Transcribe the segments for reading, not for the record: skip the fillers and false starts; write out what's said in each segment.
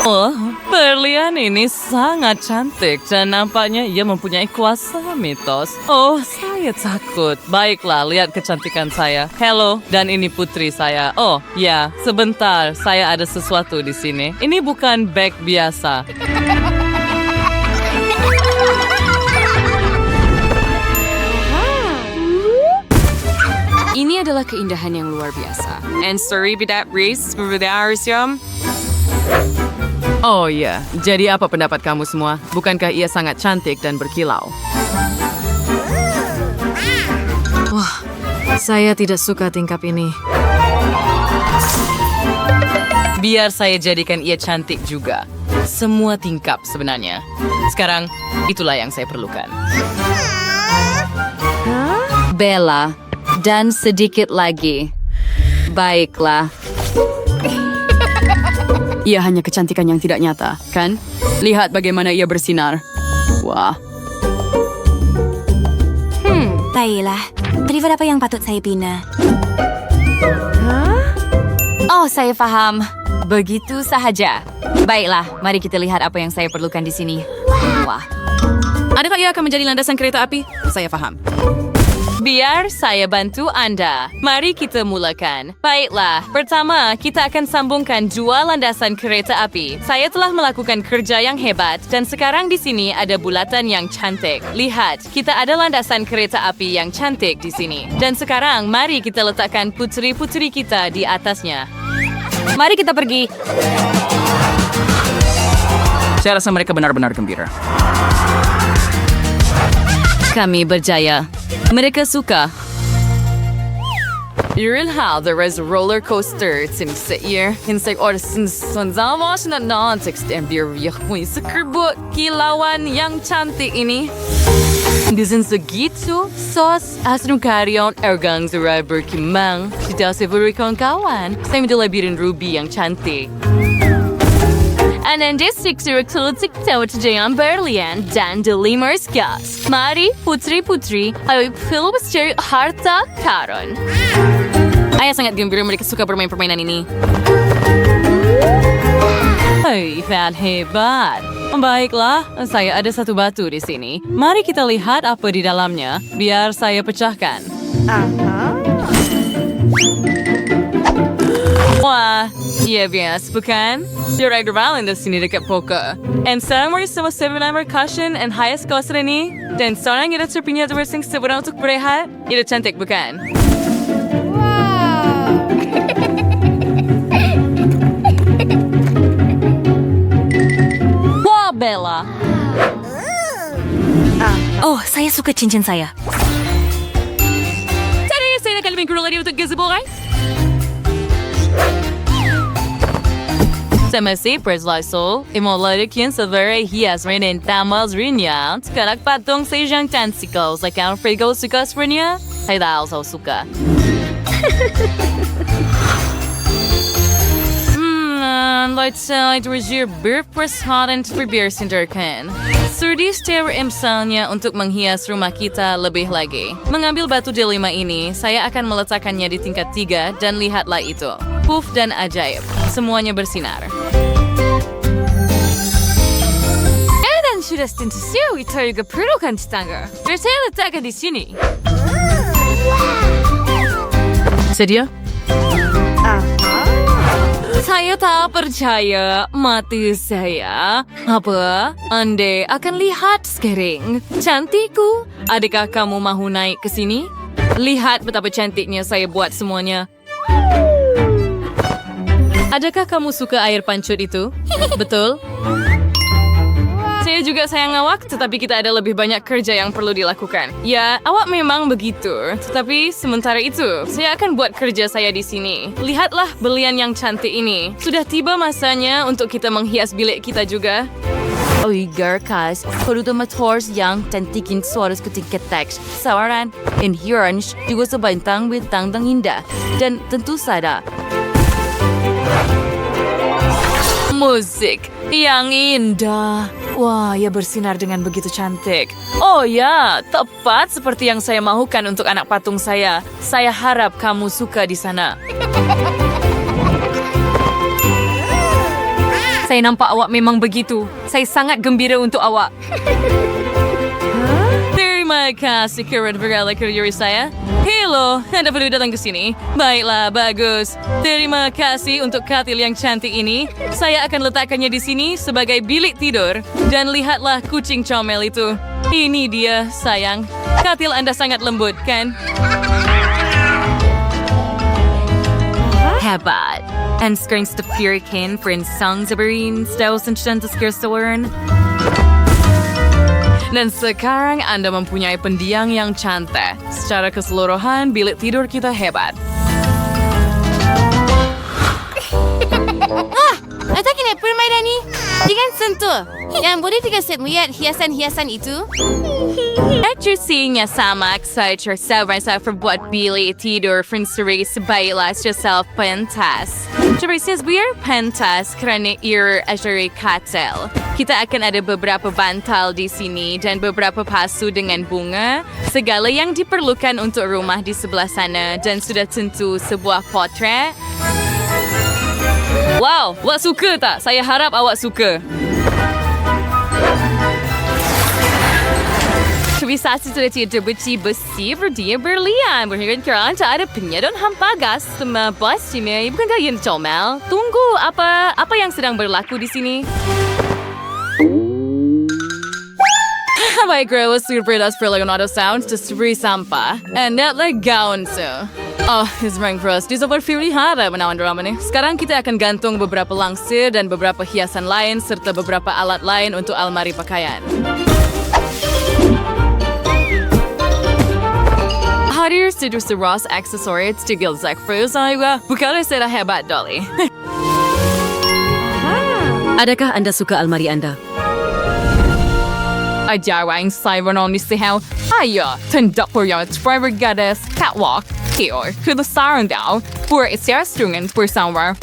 Oh, berlian ini sangat cantik dan nampaknya ia mempunyai kuasa mitos. Oh, saya takut. Baiklah, lihat kecantikan saya. Hello, dan ini putri saya. Oh, ya, sebentar. Saya ada sesuatu di sini. Ini bukan bag biasa. Ini adalah keindahan yang luar biasa. And sorry bidat Reese, Oh ya, jadi apa pendapat kamu semua? Bukankah ia sangat cantik dan berkilau? Wah, saya tidak suka tingkap ini. Biar saya jadikan ia cantik juga. Semua tingkap sebenarnya. Sekarang, itulah yang saya perlukan. Bella, dan sedikit lagi. Baiklah. Ia hanya kecantikan yang tidak nyata, kan? Lihat bagaimana ia bersinar. Wah. Baiklah. Berikan apa yang patut saya bina. Oh, saya faham. Begitu sahaja. Baiklah, mari kita lihat apa yang saya perlukan di sini. Wah. Adakah ia akan menjadi landasan kereta api? Saya paham. Biar saya bantu Anda. Mari kita mulakan. Baiklah, pertama kita akan sambungkan dua landasan kereta api. Saya telah melakukan kerja yang hebat dan sekarang di sini ada bulatan yang cantik. Lihat, kita ada landasan kereta api yang cantik di sini. Dan sekarang mari kita letakkan putri-putri kita di atasnya. Mari kita pergi. Saya rasa mereka benar-benar gembira. Kami berjaya. Mereka suka. Irinhal, there is a roller coaster. It's in the year. Insek or sonzawas na non-text and beer yakui sekerbut kilauan yang cantik ini. Disin segitu sos asrung karyon ergang zerai berkimang. Tidak seberikan kawan. Saya menjelai birin ruby yang cantik. Ananda Siksirikulutik Tawatajayan Berlian dan Delimers Gas. Mari putri-putri, ayo pilih cari harta karun. Ayah sangat gembira mereka suka bermain permainan ini. Hei, Van hebat. Baiklah, saya ada satu batu di sini. Mari kita lihat apa di dalamnya, biar saya pecahkan. Wah, iya biasa, bukan? Director Valen di sini dekat poker. And sekarang mari semua sebenarnya caution and highest cost ini. Dan seorang yang terpunya tersing sebenarnya untuk berehat. Itu cantik, bukan? Wah, Bella. Oh, saya suka cincin saya. Tadi saya akan lebih kurang lagi untuk gazebo, right? Sama si Preslaiso, imolarik yun sa very hias rin in tamas rin niya. Kanak patong sa isang tansikos, like ang frigo sukas rin niya. Ay dahil sa suka. Let's say it was your beer press hot and beer sinderkan. Surdis tear misalnya untuk menghias rumah kita lebih lagi. Mengambil batu delima ini, saya akan meletakkannya di tingkat 3 dan lihatlah itu. Puff dan ajaib. Semuanya bersinar. Dan sudah tentu itu juga perlukan tetangga. Biar saya letakkan di sini. Sedia? Saya tak percaya mati saya. Apa? Anda akan lihat sekarang. Cantikku. Adakah kamu mahu naik ke sini? Lihat betapa cantiknya saya buat semuanya. Adakah kamu suka air pancut itu? Betul? Saya juga sayang awak, tetapi kita ada lebih banyak kerja yang perlu dilakukan. Ya, awak memang begitu. Tetapi sementara itu, saya akan buat kerja saya di sini. Lihatlah berlian yang cantik ini. Sudah tiba masanya untuk kita menghias bilik kita juga. Uyghur kas, motor's yang cantikin suarus ketingkat teks. Sawaran, inherence juga sebintang-bintang indah. Dan tentu saja, musik yang indah. Wah, ia bersinar dengan begitu cantik. Oh ya, tepat seperti yang saya mahukan untuk anak patung saya. Saya harap kamu suka di sana. saya nampak awak memang begitu. Saya sangat gembira untuk awak. Terima kasih kerana bergala kerja saya. Hello, Anda perlu datang ke sini. Baiklah, bagus. Terima kasih untuk katil yang cantik ini. Saya akan letakkannya di sini sebagai bilik tidur. Dan lihatlah kucing comel itu. Ini dia, sayang. Katil Anda sangat lembut, kan? Hebat. En screens de puriken voor een sangzaberin, stels en chantes kerstoren. Dan sekarang Anda mempunyai pendiang yang cantik. Secara keseluruhan, bilik tidur kita hebat. Letak ini permainan ni. Jangan sentuh. Yang boleh tiga set lihat hiasan-hiasan itu? Ejersinya sama, saya tersabar saya berbuat bilik tidur Frinseri sebaiklah yourself pentas. Terusnya biar pentas kerana ia ajari katil. Kita akan ada beberapa bantal di sini dan beberapa pasu dengan bunga. Segala yang diperlukan untuk rumah di sebelah sana dan sudah tentu sebuah potret. Wow, awak suka tak? Saya harap awak suka. Civilisasi sudah tidak besi berdia berlian. Berhingga kerana tak ada penyedot hampagas. Semua bos Jimmy, bukan kalian comel. Tunggu, apa yang sedang berlaku di sini? Baik, Grawas surprises Leonardo Sounds to free sampah. And that like gaun so. Oh, it's rank for us. Di sobat Fury harap menawan drama ni. Sekarang kita akan gantung beberapa langsir dan beberapa hiasan lain serta beberapa alat lain untuk almari pakaian. Hadir sedus Ross aksesoris di Gilzak Fruza. Bukanlah saya hebat, Dolly. Adakah Anda suka almari Anda? Ajarang Cybernon ni sihaw. Ayo, tendak po yung driver goddess catwalk. Here, to the siren daw. For isyastrungen bersama.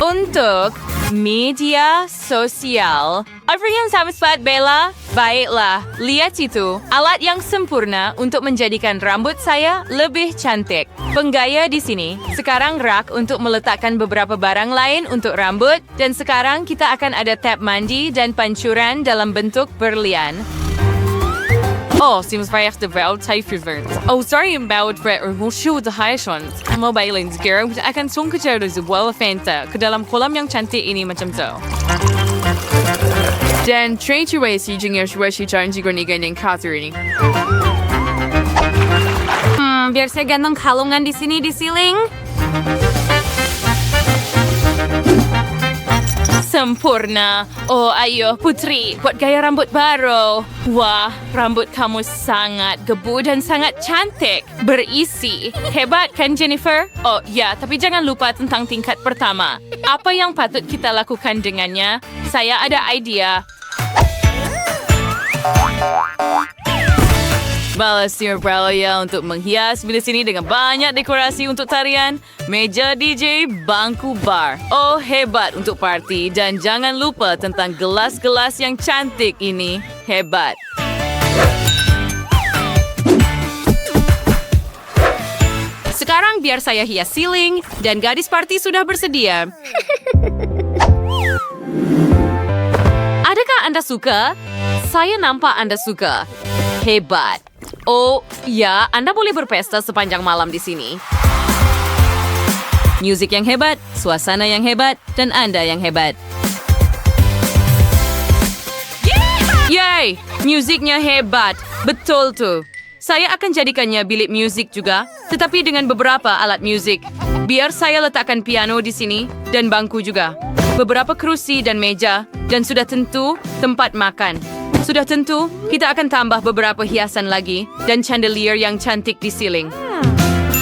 Untuk media sosial. Apa yang sahabat Bella? Baiklah, lihat itu. Alat yang sempurna untuk menjadikan rambut saya lebih cantik. Penggaya di sini. Sekarang rak untuk meletakkan beberapa barang lain untuk rambut. Dan sekarang kita akan ada tab mandi dan pancuran dalam bentuk berlian. Oh, seems very developed type revert. Oh, sorry about Brett or we'll show the highest ones. Mobile lens gear akan sungkejar dari sebuah Fanta ke dalam kolam yang cantik ini macam tu. Dan tray cuai si jengir si janji gurnigan yang kater ini. Biar saya gantung kalungan di sini di siling. Sempurna. Oh, ayo Putri, buat gaya rambut baru. Wah, rambut kamu sangat gebu dan sangat cantik. Berisi. Hebat kan, Jennifer? Oh, ya, tapi jangan lupa tentang tingkat pertama. Apa yang patut kita lakukan dengannya? Saya ada idea. Balas ya untuk menghias bilik sini dengan banyak dekorasi untuk tarian, meja DJ, bangku bar. Oh, hebat untuk parti dan jangan lupa tentang gelas-gelas yang cantik ini. Hebat. Sekarang biar saya hias siling dan gadis parti sudah bersedia. Adakah Anda suka? Saya nampak Anda suka. Hebat. Oh, ya, Anda boleh berpesta sepanjang malam di sini. Musik yang hebat, suasana yang hebat, dan Anda yang hebat. Yay! Musiknya hebat. Betul tuh. Saya akan jadikannya bilik musik juga, tetapi dengan beberapa alat musik. Biar saya letakkan piano di sini dan bangku juga. Beberapa kerusi dan meja, dan sudah tentu tempat makan. Sudah tentu, kita akan tambah beberapa hiasan lagi dan chandelier yang cantik di siling.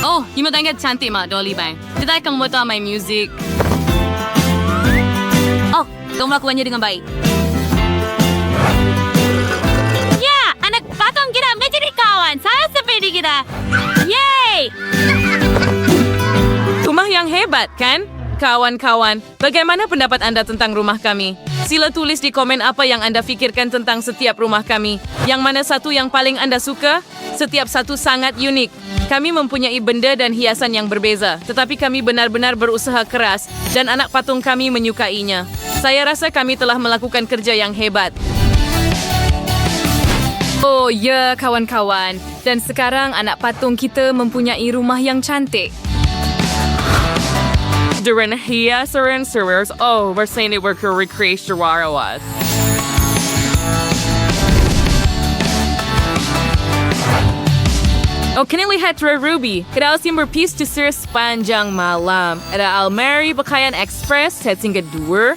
Oh, you sangat cantik, Mak Dolly Bang. Kita akan membuat my music. Oh, kamu melakukannya dengan baik. Ya, anak patung kita menjadi kawan. Saya seperti kita. Yeay! Rumah yang hebat, kan? Kawan-kawan, bagaimana pendapat Anda tentang rumah kami? Sila tulis di komen apa yang Anda fikirkan tentang setiap rumah kami. Yang mana satu yang paling Anda suka? Setiap satu sangat unik. Kami mempunyai benda dan hiasan yang berbeza, tetapi kami benar-benar berusaha keras dan anak patung kami menyukainya. Saya rasa kami telah melakukan kerja yang hebat. Oh ya, kawan-kawan. Dan sekarang anak patung kita mempunyai rumah yang cantik. During hiasan servers, we're saying it work recreation was. Kini lihat Troy Ruby. Kedalasan berpisah sepanjang malam. Ada almari pakaian ekspres set hingga 2.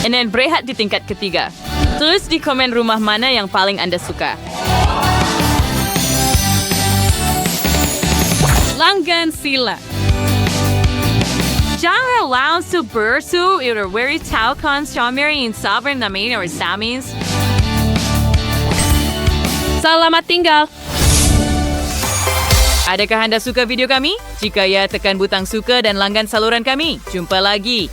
And then berehat di tingkat ketiga. Tulis di komen rumah mana yang paling Anda suka. Langgan sila. Jangan langsung bersu itu very tahu kan Xiaomiri in sovereign namin or Samins. Selamat tinggal. Adakah Anda suka video kami? Jika ya, tekan butang suka dan langgan saluran kami. Jumpa lagi.